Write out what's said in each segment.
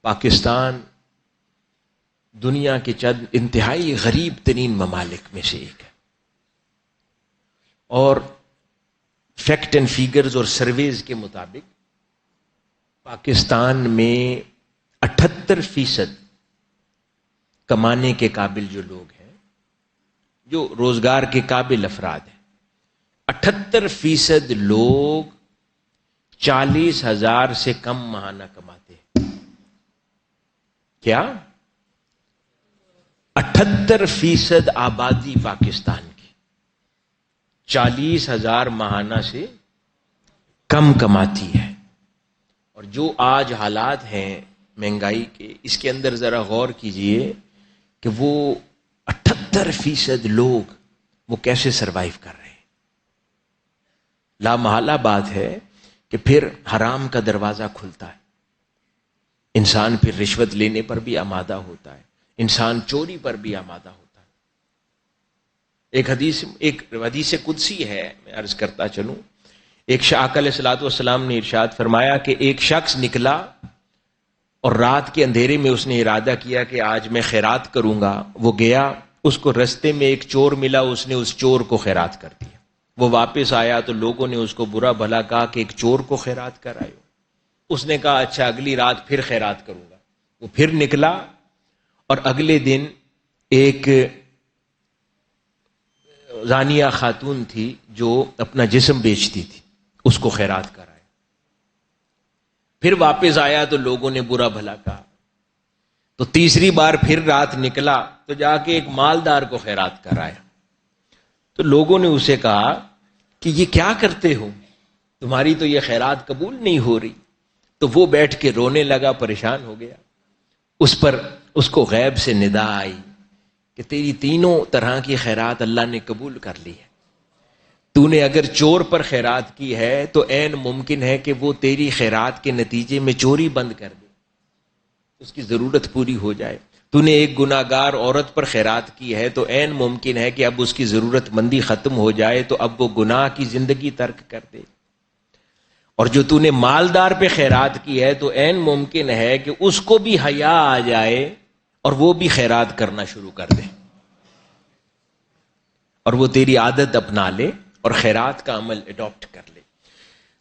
پاکستان دنیا کے چند انتہائی غریب ترین ممالک میں سے ایک ہے، اور فیکٹ اینڈ فیگرز اور سرویز کے مطابق پاکستان میں 78% کمانے کے قابل جو لوگ ہیں، جو روزگار کے قابل افراد ہیں، 78% لوگ 40,000 سے کم ماہانہ کماتے ہیں۔ کیا؟ 78% آبادی پاکستان کی 40,000 ماہانہ سے کم کماتی ہے۔ اور جو آج حالات ہیں مہنگائی کے، اس کے اندر ذرا غور کیجئے کہ وہ 78% لوگ وہ کیسے سروائیو کر رہے ہیں۔ لامحالہ بات ہے کہ پھر حرام کا دروازہ کھلتا ہے، انسان پھر رشوت لینے پر بھی آمادہ ہوتا ہے، انسان چوری پر بھی آمادہ ہوتا ہے۔ ایک حدیث قدسی ہے، میں عرض کرتا چلوں۔ ایک آقا علیہ الصلوۃ والسلام نے ارشاد فرمایا کہ ایک شخص نکلا اور رات کے اندھیرے میں اس نے ارادہ کیا کہ آج میں خیرات کروں گا۔ وہ گیا، اس کو رستے میں ایک چور ملا، اس نے اس چور کو خیرات کر دیا۔ وہ واپس آیا تو لوگوں نے اس کو برا بھلا کہا کہ ایک چور کو خیرات کر آئے ہو۔ اس نے کہا اچھا اگلی رات پھر خیرات کروں گا۔ وہ پھر نکلا اور اگلے دن ایک زانیہ خاتون تھی جو اپنا جسم بیچتی تھی، اس کو خیرات کرائے۔ پھر واپس آیا تو لوگوں نے برا بھلا کہا۔ تو تیسری بار پھر رات نکلا تو جا کے ایک مالدار کو خیرات کرایا۔ تو لوگوں نے اسے کہا کہ یہ کیا کرتے ہو، تمہاری تو یہ خیرات قبول نہیں ہو رہی۔ تو وہ بیٹھ کے رونے لگا، پریشان ہو گیا۔ اس کو غیب سے ندا آئی کہ تیری تینوں طرح کی خیرات اللہ نے قبول کر لی ہے۔ تو نے اگر چور پر خیرات کی ہے تو عین ممکن ہے کہ وہ تیری خیرات کے نتیجے میں چوری بند کر دے، اس کی ضرورت پوری ہو جائے۔ تو نے ایک گناہگار عورت پر خیرات کی ہے تو عین ممکن ہے کہ اب اس کی ضرورت مندی ختم ہو جائے تو اب وہ گناہ کی زندگی ترک کر دے۔ اور جو تو نے مالدار پہ خیرات کی ہے تو عین ممکن ہے کہ اس کو بھی حیا آ جائے اور وہ بھی خیرات کرنا شروع کر دے، اور وہ تیری عادت اپنا لے اور خیرات کا عمل اڈاپٹ کر لے۔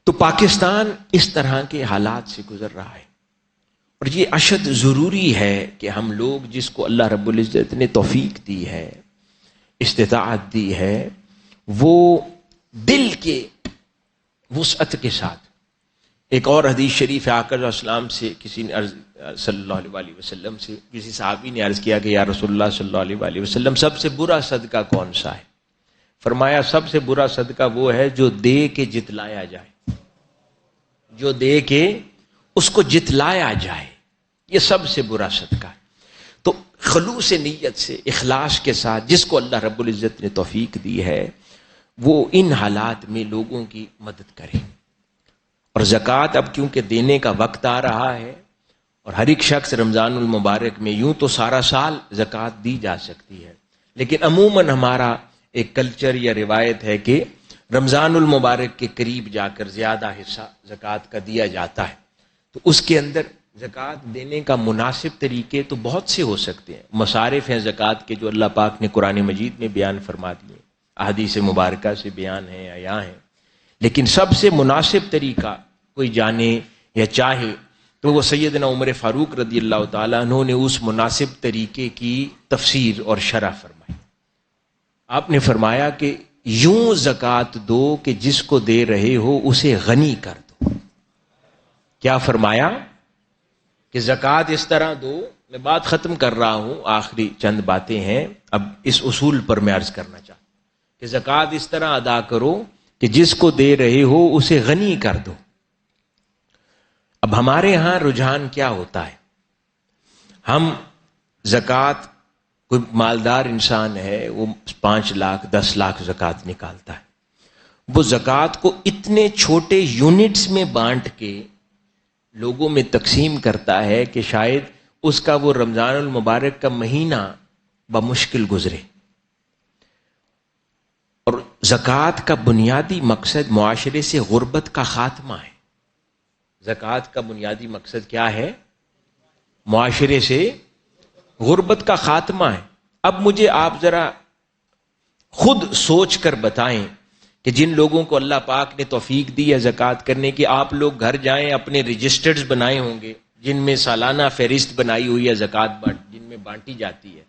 تو پاکستان اس طرح کے حالات سے گزر رہا ہے، اور یہ اشد ضروری ہے کہ ہم لوگ جس کو اللہ رب العزت نے توفیق دی ہے، استطاعت دی ہے، وہ دل کے وسعت کے ساتھ۔ ایک اور حدیث شریف ہے، آقا علیہ السلام سے کسی نے صلی اللہ علیہ وسلم سے کسی صحابی نے عرض کیا کہ یا رسول اللہ صلی اللہ علیہ وسلم سب سے برا صدقہ کون سا ہے؟ فرمایا سب سے برا صدقہ وہ ہے جو دے کے جتلایا جائے، جو دے کے اس کو جتلایا جائے، یہ سب سے برا صدقہ ہے۔ تو خلوص نیت سے، اخلاص کے ساتھ جس کو اللہ رب العزت نے توفیق دی ہے وہ ان حالات میں لوگوں کی مدد کرے۔ اور زکوٰۃ اب کیونکہ دینے کا وقت آ رہا ہے، اور ہر ایک شخص رمضان المبارک میں یوں تو سارا سال زکوٰۃ دی جا سکتی ہے، لیکن عموماً ہمارا ایک کلچر یا روایت ہے کہ رمضان المبارک کے قریب جا کر زیادہ حصہ زکوٰۃ کا دیا جاتا ہے۔ تو اس کے اندر زکوٰۃ دینے کا مناسب طریقے تو بہت سے ہو سکتے ہیں، مصارف ہیں زکوٰۃ کے جو اللہ پاک نے قرآن مجید میں بیان فرما دیے، احادیث مبارکہ سے بیان ہیں، عیاں ہیں، لیکن سب سے مناسب طریقہ کوئی جانے یا چاہے تو وہ سیدنا عمر فاروق رضی اللہ تعالیٰ عنہ نے اس مناسب طریقے کی تفسیر اور شرح فرمائی۔ آپ نے فرمایا کہ یوں زکوٰۃ دو کہ جس کو دے رہے ہو اسے غنی کر دو۔ کیا فرمایا؟ کہ زکوٰۃ اس طرح دو، میں بات ختم کر رہا ہوں، آخری چند باتیں ہیں، اب اس اصول پر میں عرض کرنا چاہتا ہوں کہ زکوٰۃ اس طرح ادا کرو کہ جس کو دے رہے ہو اسے غنی کر دو۔ اب ہمارے ہاں رجحان کیا ہوتا ہے، ہم زکوٰۃ، کوئی مالدار انسان ہے وہ 5 لاکھ 10 لاکھ زکوٰۃ نکالتا ہے، وہ زکوٰۃ کو اتنے چھوٹے یونٹس میں بانٹ کے لوگوں میں تقسیم کرتا ہے کہ شاید اس کا وہ رمضان المبارک کا مہینہ بمشکل گزرے۔ اور زکوٰۃ کا بنیادی مقصد معاشرے سے غربت کا خاتمہ ہے۔ زکوٰۃ کا بنیادی مقصد کیا ہے؟ معاشرے سے غربت کا خاتمہ ہے۔ اب مجھے آپ ذرا خود سوچ کر بتائیں کہ جن لوگوں کو اللہ پاک نے توفیق دی ہے زکوٰۃ کرنے کی، آپ لوگ گھر جائیں، اپنے رجسٹرز بنائے ہوں گے جن میں سالانہ فہرست بنائی ہوئی ہے زکوٰۃ جن میں بانٹی جاتی ہے۔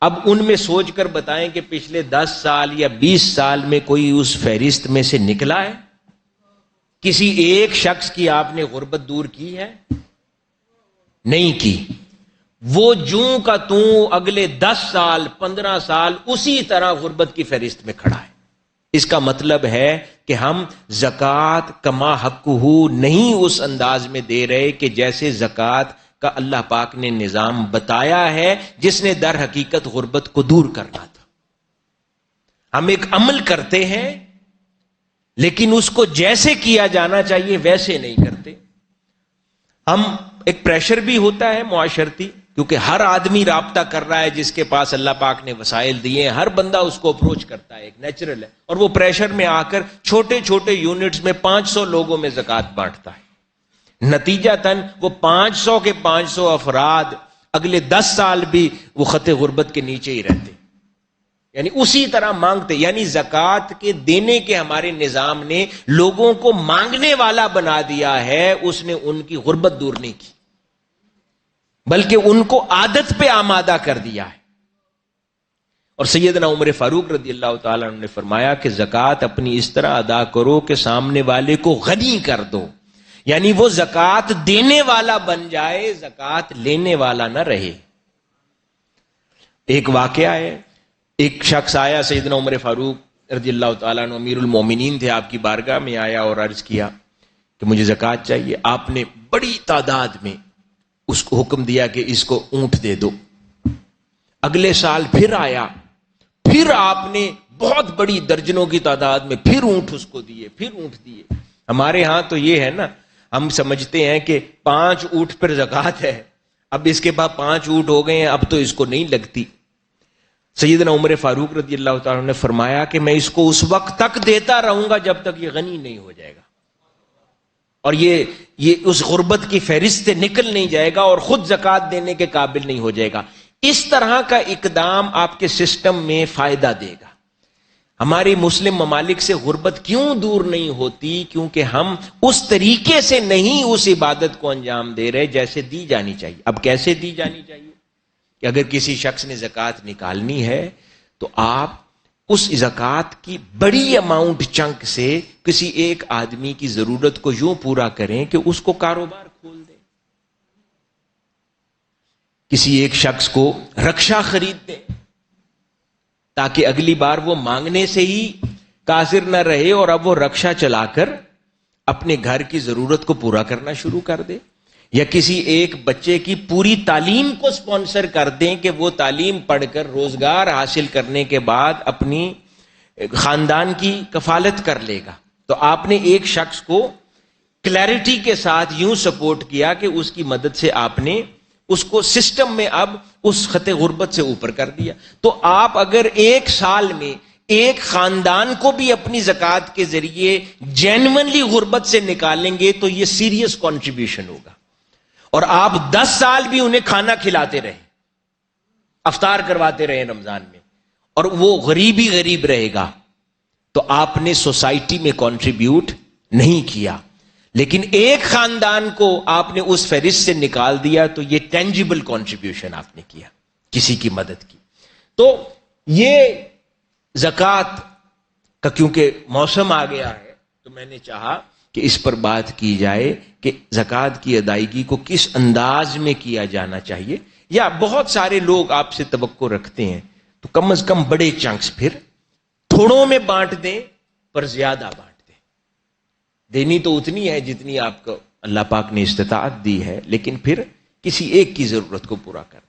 اب ان میں سوچ کر بتائیں کہ پچھلے 10 سال یا 20 سال میں کوئی اس فہرست میں سے نکلا ہے؟ کسی ایک شخص کی آپ نے غربت دور کی ہے؟ نہیں کی۔ وہ جوں کا توں اگلے 10 سال 15 سال اسی طرح غربت کی فہرست میں کھڑا ہے۔ اس کا مطلب ہے کہ ہم زکوٰۃ کما حقہ نہیں اس انداز میں دے رہے کہ جیسے زکوٰۃ کا اللہ پاک نے نظام بتایا ہے، جس نے در حقیقت غربت کو دور کرنا تھا۔ ہم ایک عمل کرتے ہیں لیکن اس کو جیسے کیا جانا چاہیے ویسے نہیں کرتے۔ ہم ایک پریشر بھی ہوتا ہے معاشرتی، کیونکہ ہر آدمی رابطہ کر رہا ہے جس کے پاس اللہ پاک نے وسائل دیے ہیں، ہر بندہ اس کو اپروچ کرتا ہے، ایک نیچرل ہے، اور وہ پریشر میں آ کر چھوٹے چھوٹے یونٹس میں 500 لوگوں میں زکوٰۃ بانٹتا ہے۔ نتیجتاً وہ 500 کے 500 افراد اگلے 10 سال بھی وہ خط غربت کے نیچے ہی رہتے، یعنی اسی طرح مانگتے۔ یعنی زکوٰۃ کے دینے کے ہمارے نظام نے لوگوں کو مانگنے والا بنا دیا ہے، اس نے ان کی غربت دور نہیں کی بلکہ ان کو عادت پہ آمادہ کر دیا ہے۔ اور سیدنا عمر فاروق رضی اللہ تعالیٰ عنہ نے فرمایا کہ زکوٰۃ اپنی اس طرح ادا کرو کہ سامنے والے کو غنی کر دو، یعنی وہ زکوٰۃ دینے والا بن جائے، زکوٰۃ لینے والا نہ رہے۔ ایک واقعہ ہے، ایک شخص آیا سیدنا عمر فاروق رضی اللہ تعالیٰ عنہ امیر المومنین تھے، آپ کی بارگاہ میں آیا اور عرض کیا کہ مجھے زکوٰۃ چاہیے۔ آپ نے بڑی تعداد میں اس کو حکم دیا کہ اس کو اونٹ دے دو۔ اگلے سال پھر آیا، پھر آپ نے بہت بڑی درجنوں کی تعداد میں پھر اونٹ اس کو دیے، پھر اونٹ دیے۔ ہمارے ہاں تو یہ ہے نا، ہم سمجھتے ہیں کہ 5 اونٹ پر زکوٰۃ ہے، اب اس کے بعد 5 اونٹ ہو گئے ہیں، اب تو اس کو نہیں لگتی۔ سیدنا عمر فاروق رضی اللہ تعالیٰ نے فرمایا کہ میں اس کو اس وقت تک دیتا رہوں گا جب تک یہ غنی نہیں ہو جائے گا، اور یہ اس غربت کی فہرست سے نکل نہیں جائے گا اور خود زکوٰۃ دینے کے قابل نہیں ہو جائے گا۔ اس طرح کا اقدام آپ کے سسٹم میں فائدہ دے گا۔ ہماری مسلم ممالک سے غربت کیوں دور نہیں ہوتی؟ کیونکہ ہم اس طریقے سے نہیں اس عبادت کو انجام دے رہے جیسے دی جانی چاہیے۔ اب کیسے دی جانی چاہیے کہ اگر کسی شخص نے زکوٰۃ نکالنی ہے تو آپ اس زکوٰۃ کی بڑی اماؤنٹ چنک سے کسی ایک آدمی کی ضرورت کو یوں پورا کریں کہ اس کو کاروبار کھول دیں، کسی ایک شخص کو رکشا خرید دیں تاکہ اگلی بار وہ مانگنے سے ہی قاصر نہ رہے اور اب وہ رکشا چلا کر اپنے گھر کی ضرورت کو پورا کرنا شروع کر دے، یا کسی ایک بچے کی پوری تعلیم کو سپانسر کر دیں کہ وہ تعلیم پڑھ کر روزگار حاصل کرنے کے بعد اپنی خاندان کی کفالت کر لے گا۔ تو آپ نے ایک شخص کو کلیئرٹی کے ساتھ یوں سپورٹ کیا کہ اس کی مدد سے آپ نے اس کو سسٹم میں اب اس خط غربت سے اوپر کر دیا۔ تو آپ اگر ایک سال میں ایک خاندان کو بھی اپنی زکوٰۃ کے ذریعے جینوئنلی غربت سے نکالیں گے تو یہ سیریس کنٹریبیوشن ہوگا، اور آپ 10 سال بھی انہیں کھانا کھلاتے رہے، افطار کرواتے رہے رمضان میں، اور وہ غریب ہی غریب رہے گا، تو آپ نے سوسائٹی میں کنٹریبیوٹ نہیں کیا۔ لیکن ایک خاندان کو آپ نے اس فہرست سے نکال دیا تو یہ ٹینجیبل کنٹریبیوشن آپ نے کیا، کسی کی مدد کی۔ تو یہ زکوٰۃ کا کیونکہ موسم آ گیا ہے تو میں نے چاہا کہ اس پر بات کی جائے کہ زکوٰۃ کی ادائیگی کو کس انداز میں کیا جانا چاہیے۔ یا بہت سارے لوگ آپ سے توقع رکھتے ہیں تو کم از کم بڑے چنکس پھر تھوڑوں میں بانٹ دیں پر زیادہ بانٹ دیں۔ دینی تو اتنی ہے جتنی آپ کو اللہ پاک نے استطاعت دی ہے، لیکن پھر کسی ایک کی ضرورت کو پورا کر